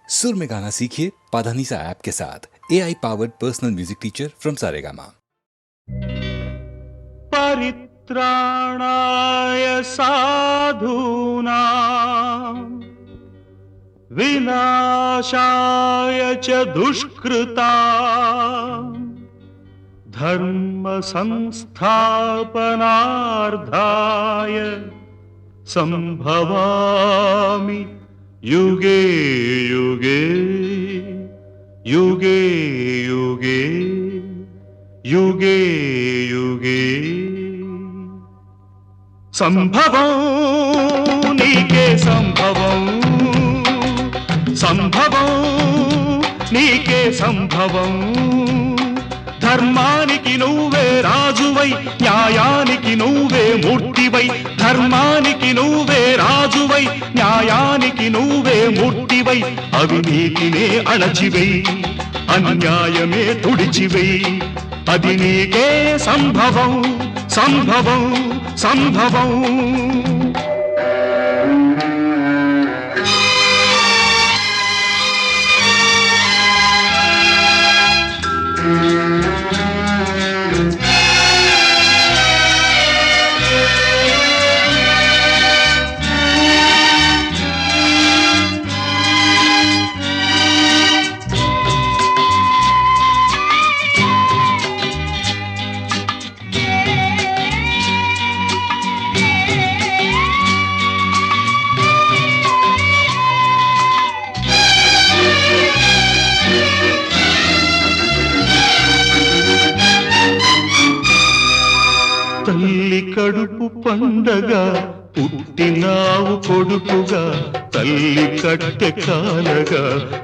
सुर में गाना सीखिए पाधानीसा ऐप के साथ। AI powered personal music teacher from Saregama. परित्राणाय साधूनां विनाशाय च दुष्कृतां धर्म संस्थापनार्थाय संभवामि युगे युगे युगे युगे युगे युगे संभवं नीके संभवं संभवं नीके संभवं ధర్మానికి నువ్వే రాజువై న్యాయానికి నువ్వే మూర్తివై ధర్మానికి నువ్వే రాజువై న్యాయానికి నువ్వే మూర్తివై అవినీతినే అణచివై అన్యాయమే తుడిచివై అది నీకే సంభవం సంభవం సంభవం తల్లి కడుపు పండగ పుట్టినావు కొడుకుగా తల్లి కట్టె కాలగా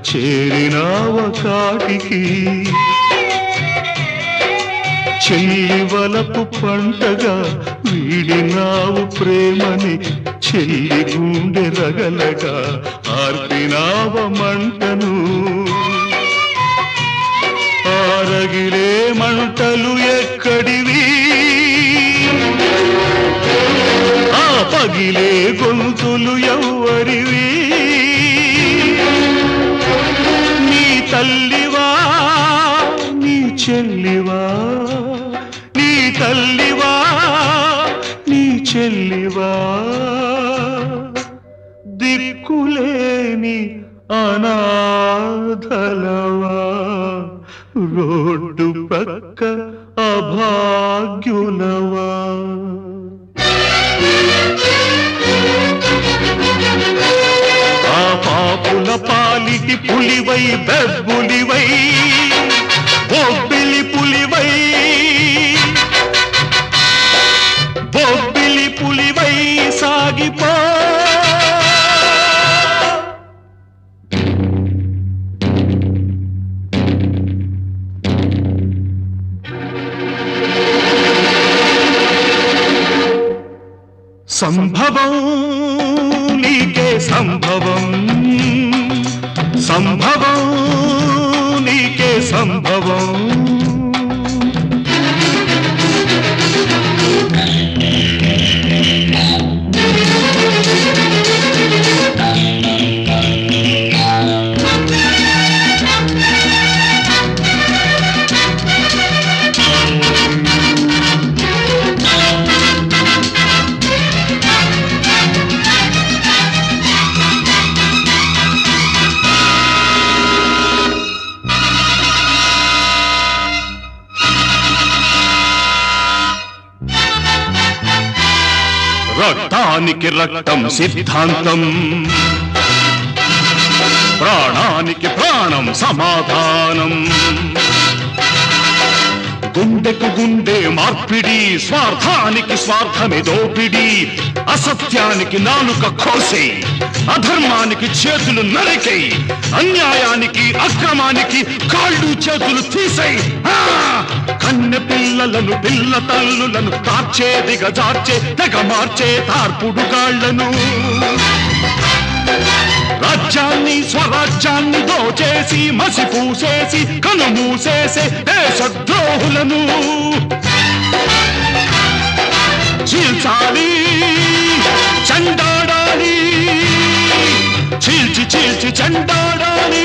చేరినావ కాటికి చెల్లి వలపు పంటగా వీడినావు ప్రేమని చెల్లి గుండె రగలగా ఆర్పినావ మంటను ఆరగిలే మంటలు ఎక్కడివి పగిలే గొంతులు ఎవ్వరివి నీ తల్లివా నీ చెల్లివా నీ తల్లివా నీ చెల్లివా దిక్కులేని అనాథలవా రోడ్డు పక్క అభాగ్యులవా ఆ పాపుల పాలిటి పులివై బెబ్బులివై బొబ్బిలి పులివై బొబ్బిలి పులివై సాగిపో సంభవం నీకే సంభవం సంభవం నీకే సంభవం రక్తానికి రక్తం సిద్ధాంతం ప్రాణానికి ప్రాణం సమాధానం గుండెకు గుండె మార్పిడి స్వార్థానికి స్వార్థమే దోపిడి అసత్యానికి నాలుక కోసే అధర్మానికి చేతులు నరికై అన్యాయానికి అక్రమానికి కాళ్ళు చేతులు తీసై కన్నె పిల్లలను పిల్ల తల్లులను తార్చే దిగజార్చే తెగ మార్చే తార్పుడు గాళ్లను రాజ్యాన్ని స్వరాజ్యాన్ని దోచేసి మసిపూసేసి కనుమూసేసే దేశద్రోహులను చీల్చాలి చండాడాలి చీల్చి చీల్చి చండాడాలి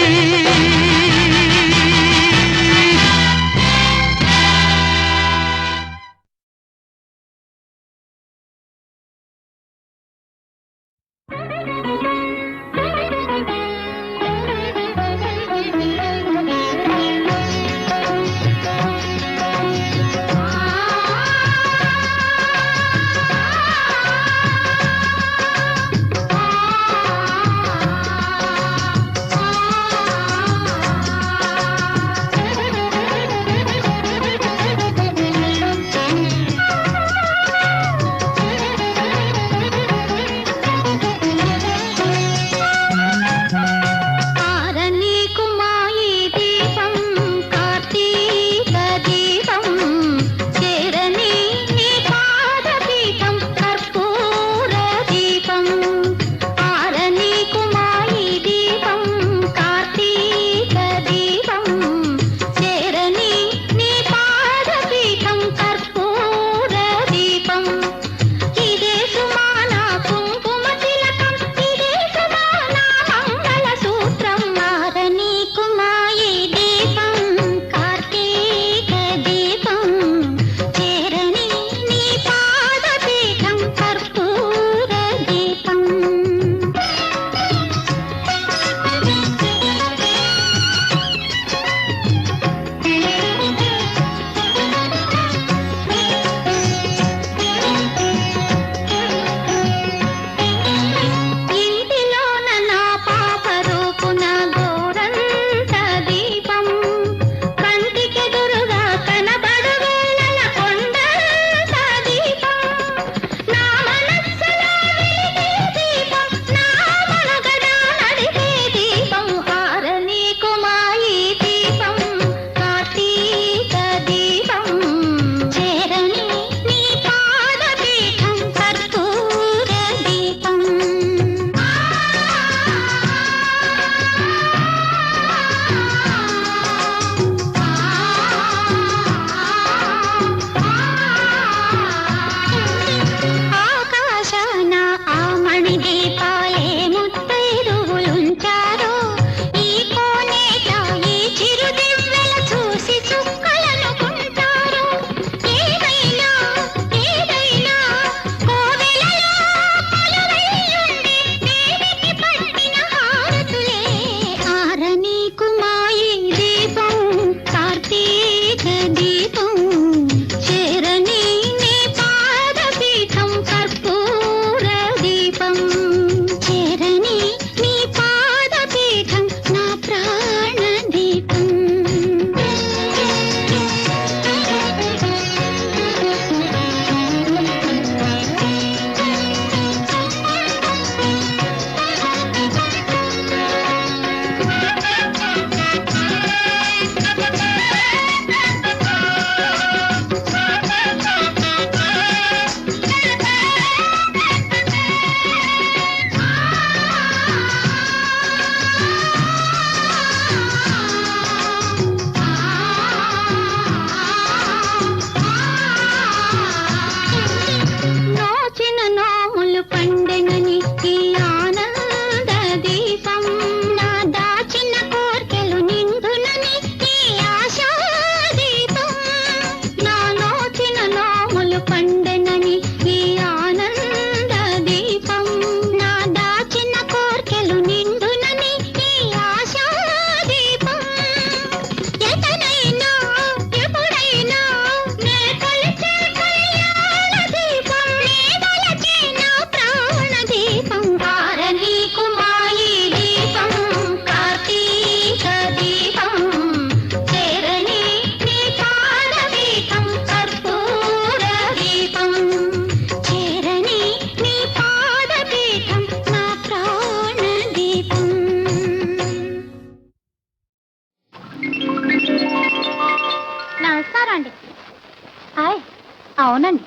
అవునండి.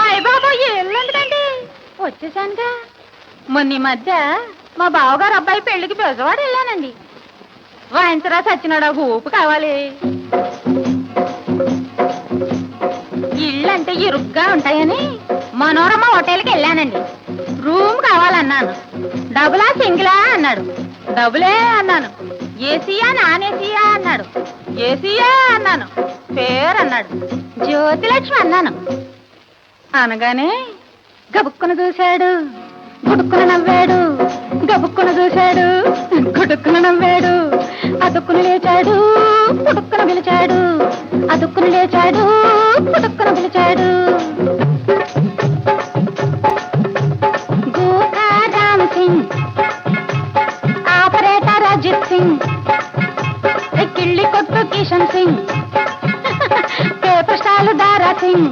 అయ్య బాబా ఎల్లుండదండి, వచ్చేసానుగా. మొన్న ఈ మధ్య మా బావగారు అబ్బాయి పెళ్లికి బెజవాడ వెళ్ళానండి. వాయించరా సచ్చినాడా ఊపు కావాలి. ఇళ్ళంటే ఇరుగ్గా ఉంటాయని మనోరమ హోటల్కి వెళ్ళానండి. రూమ్ కావాలన్నాను. డబులా సింగిలా అన్నాడు. డబులే అన్నాను. ఏసీయా నాన్ ఏసీయా అన్నాడు. ఏసీయా అన్నాను. పేరు అన్నాడు. జ్యోతిలక్ష్మి అన్నాను. అనగానే గబుక్కున చూశాడు, గుడుక్కున నవ్వాడు. గబుక్కున చూశాడు, గుడుక్కున నవ్వాడు. అదుక్కున లేచాడు, పుడుక్కున పిలిచాడు. అదుక్కున లేచాడు, పుడుక్కున పిలిచాడు. గోకా రామ్ సింగ్, ఆపరేటర్ అజిత్ సింగ్, కిళ్ళి కొట్టు కిషన్ సింగ్, పేపర్ స్టాల్ దారా సింగ్.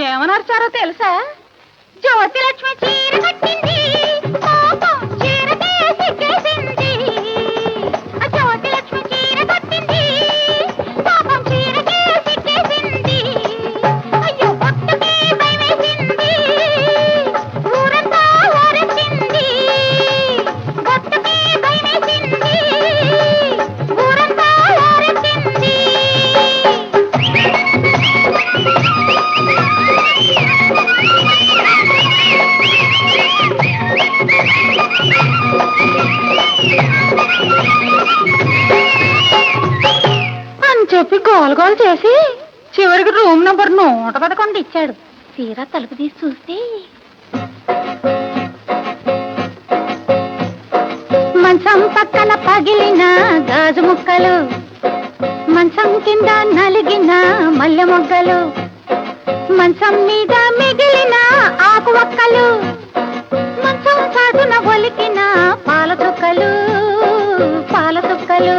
ఏమనర్చారో తెలుసా? జ్యోతిలక్ష్మి చీర కట్టింది, పాపం చీరకే సిగ్గేసింది. జ్యోతిలక్ష్మి చీర కట్టింది, పాపం చీరకే సిగ్గేసింది. అయ్యో పొట్టుకి భయమేసింది, ఊరంతా ఊరెత్తింది. పొట్టుకి భయమేసింది, ఊరంతా ఊరెత్తింది. అని చెప్పి గోలగోలు చేసి చివరికి రూమ్ నంబర్ 111 ఇచ్చాడు. తీరా తలుపు తీసి చూస్తే మంచం పక్కన పగిలిన గాజు ముక్కలు, మంచం కింద నలిగిన మల్లె మొగ్గలు, మంచం మీద మిగిలిన ఆకు ఒక్కలు, మంచం చాటున ఒలికిన పాల చుక్కలు, పాల చుక్కలు.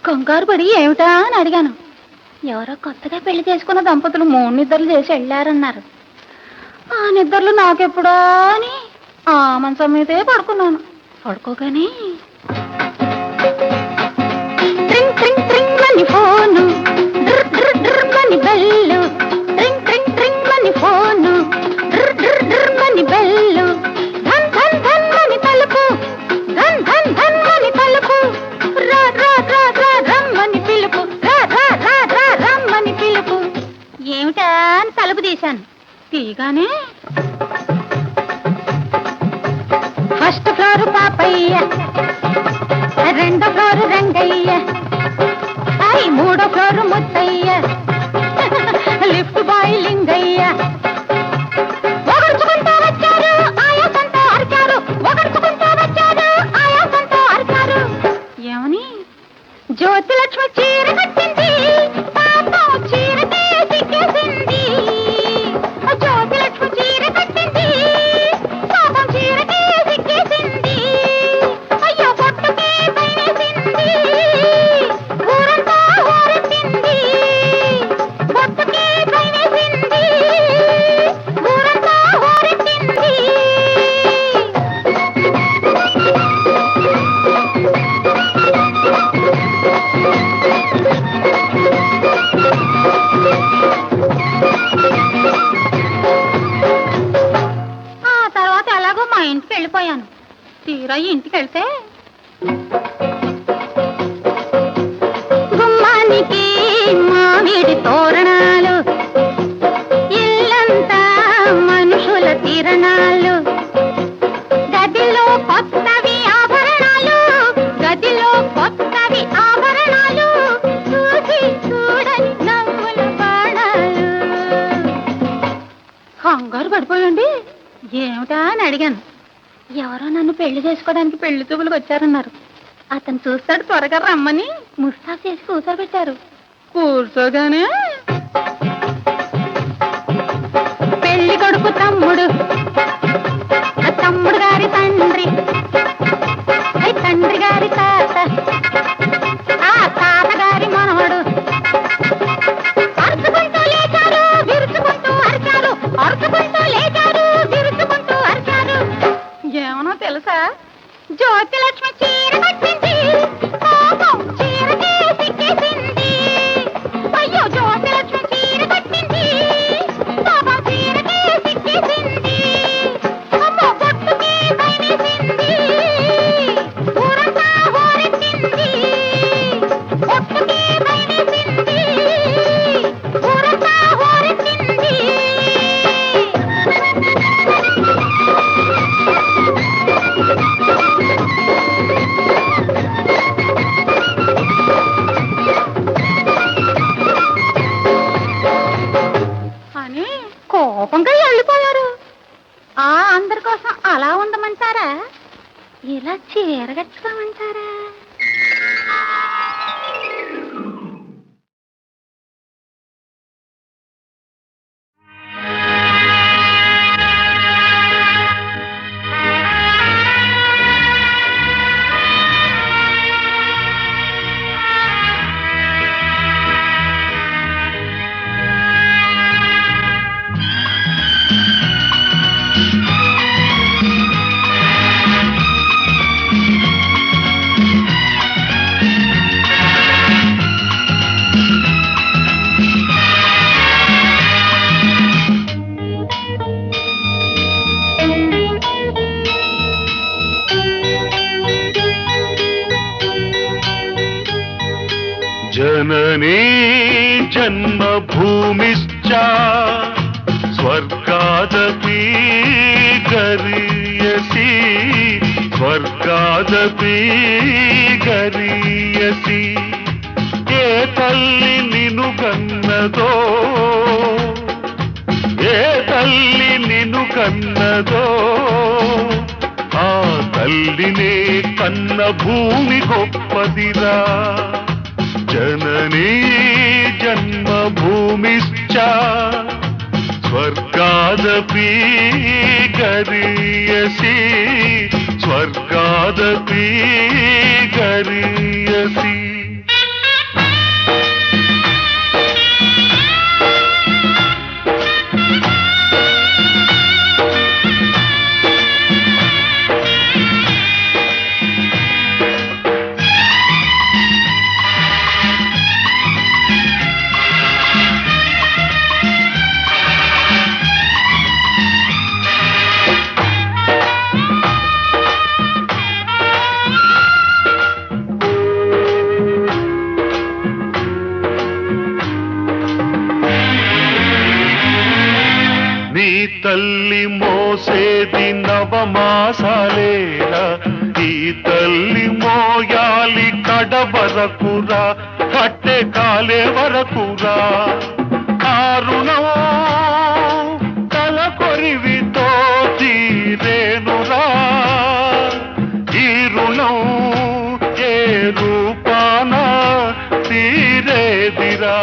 కంగారు పడి ఏమిటా అని అడిగాను. ఎవరో కొత్తగా పెళ్లి చేసుకున్న దంపతులు 3 నిద్రలు చేసి వెళ్ళారన్నారు. ఆ నిద్రలు నాకెప్పుడా అని ఆ మంచం మీదే పడుకున్నాను. పడుకోగానే ట్రింగ్ ట్రింగ్ ట్రింగ్ అని ఫోను, డ్ర్ డ్ర్ డ్ర్ అని బెల్లు, ట్రింగ్ ట్రింగ్ ట్రింగ్ అని ఫోను, డ్ర్ డ్ర్ డ్ర్ అని బెల్లు, ధన్ ధన్ ధన్ అని తలుపు, ధన్ ధన్ ధన్ అని తలుపు, రా రా రా రా రమ్మని పిలుపు, రా రా రా రా రమ్మని పిలుపు. ఏమిటా అని తలుపు తీశాను. తీగానే ఫస్ట్ ఫ్లోర్ పాపయ్య, 2వ ఫ్లోర్ రంగయ్య, 3వ floor Muthayya, lift boy Lingayya. ఒగర్చుకుంటూ వచ్చారు, ఆయాసంతో అరిచారు. ఒగర్చుకుంటూ వచ్చారు, ఆయాసంతో అరిచారు. ఏమని? జ్యోతిలక్ష్మి చీర కట్టింది, పాపం చీరకే సిగ్గేసింది. జ్యోతిలక్ష్మి చీర కట్టింది, పాపం చీరకే సిగ్గేసింది. అయ్యో పొట్టుకే భయమేసింది, ఊరంతా ఊరెత్తింది. పొట్టుకే భయమేసింది, ఊరంతా ఊరెత్తింది. ఆ తర్వాత ఎలాగో మా ఇంటికి వెళ్ళిపోయాను. తీరా ఇంటికి వెళ్తే గుమ్మానికి మామిడి తోరణాలు, ఇల్లంతా మనుషుల తిరణాలు, గదిలో కొత్తవి ఆభరణాలు, గదిలో కొత్తవి ఆభరణాలు, చూసి చూడని నవ్వుల బాణాలు. కంగారు పడిపోయండి. ఏమిటా అని అడిగాను. ఎవరో నన్ను పెళ్లి చేసుకోవడానికి పెళ్లి చూపులకు వచ్చారన్నారు. అతను చూస్తాడు, త్వరగా రమ్మని ముస్తాబ్ చేసి కూర్చోబెట్టారు. కూర్చోగానే పెళ్లి కొడుకు తమ్ముడు, తమ్ముడు గారి తండ్రి, తండ్రి గారి తాత, ఆ తాత గారి మనవడు. అరుచుకుంటూ లేచారు, విరుచుకుంటూ అరిచారు. అరుచుకుంటూ లేచారు, విరుచుకుంటూ అరిచారు. ఏమనో కోపంగా వెళ్ళిపోయారు. అందరి కోసం అలా ఉండమంటారా, ఇలా చీర కట్టుకోమంటారా? जननी जन्मभूमिश्च स्वर्गादपि गरीयसी स्वर्गादपि गरीयसी ఏ తల్లి నిన్ను కన్నదో ఏ తల్లి నిన్ను కన్నదో ఆ తల్లినే కన్న భూమి గొప్పదిరా जननी जन्मभूमिश्च स्वर्गादपि गरीयसी स्वर्गादपि गरीयसी తల్లి మోసేది నవమాసాలేరా ఈ తల్లి మోయాలి కడవరకురా కట్టె కాలే వరకురా ఆ రుణం తల కొరివితో తీరేనురా ఈ రుణం ఏ రూపాన తీరేదిరా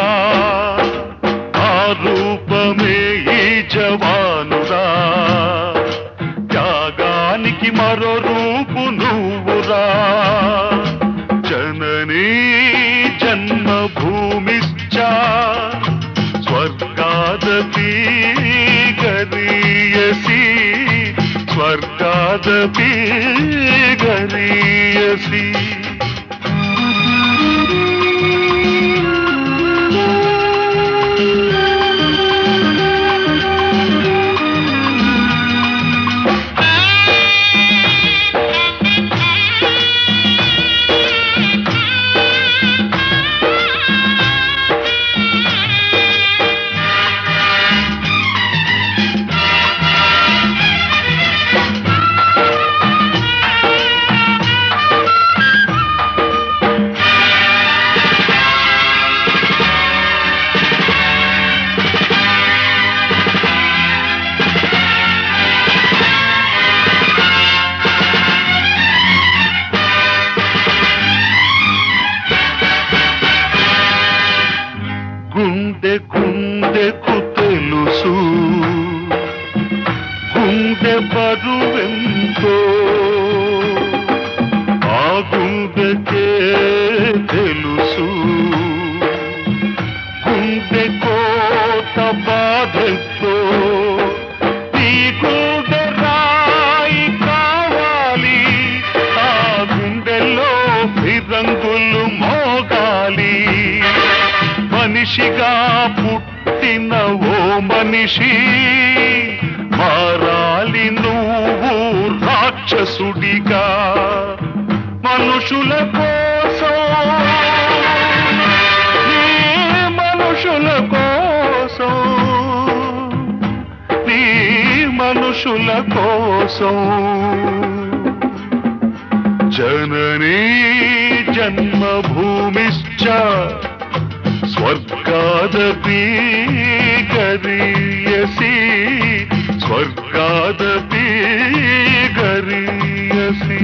ఆ రూపమే ఈ జవానురా త్యాగానికి మరో రూపు నువ్వురా జననీ జన్మభూమిశ్చ స్వర్గాదపి గరీయసి స్వర్గాదపి గరీయసి గుండె గుండెకు తెలుసు గుండె బరువెంతో ఆ గుండెకే తెలుసు గుండె కోట బాధతో ఈ గుండె రాయి కావాలి ఆ గుండెలో ఫిరంగులు మోగాలి మనిషిగా పుట్టిన ఓ మనిషి మారాలి నువ్వు రాక్షసుడిగా మనుషుల కోసం నీ మనుషుల కోసం నీ మనుషుల కోసం జననీ జన్మభూమిశ్చ స్వర్గాదపి గరీయసి ಪ್ರೇಯಸಿ ಸ್ವರ್ಗಾದಪಿ ಗರಿಯಸಿ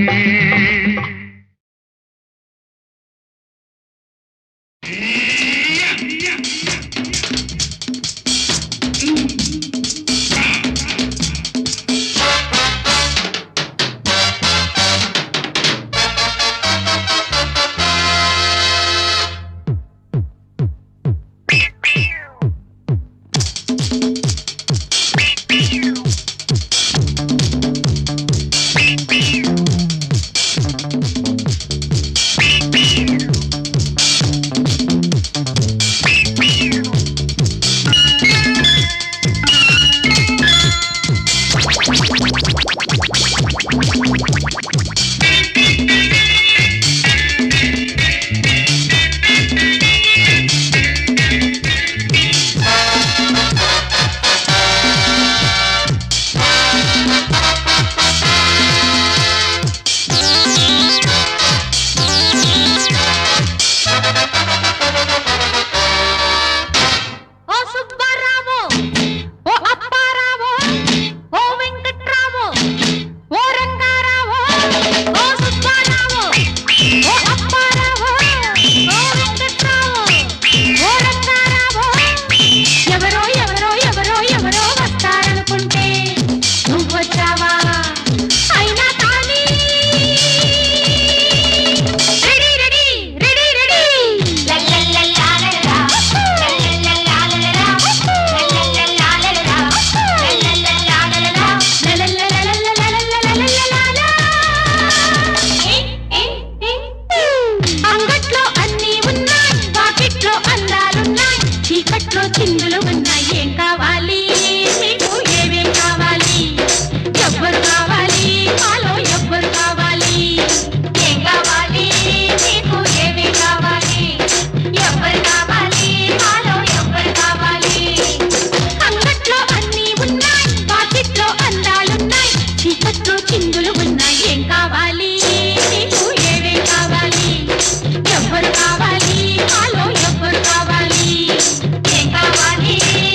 ఎవరు కావాలి మాలో ఎవరు కావాలి ఏం కావాలి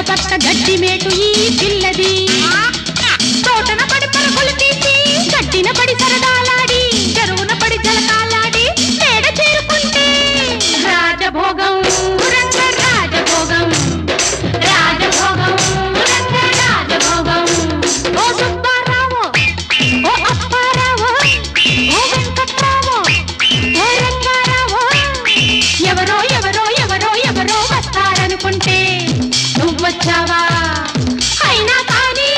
పక్క గడ్డి మేటు ఈ పిల్లది తోటన పడి పరుగులు తీసి గడ్డిన పడి సరదాలాడి చెరువున పడి జలకాలాడి మేడ చేరుకుంటే రాజభోగం రంగ రాజభోగం రాజభోగం రంగ రాజభోగం ఓ సుబ్బారావు ఓ అప్పారావు ఓ వెంకట్రావు ఓ రంగారావు ఎవరో ఎవరో ఎవరో ఎవరో వస్తారనుకుంటే నువ్వొచ్చావా అయినా కానీ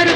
ఎవరు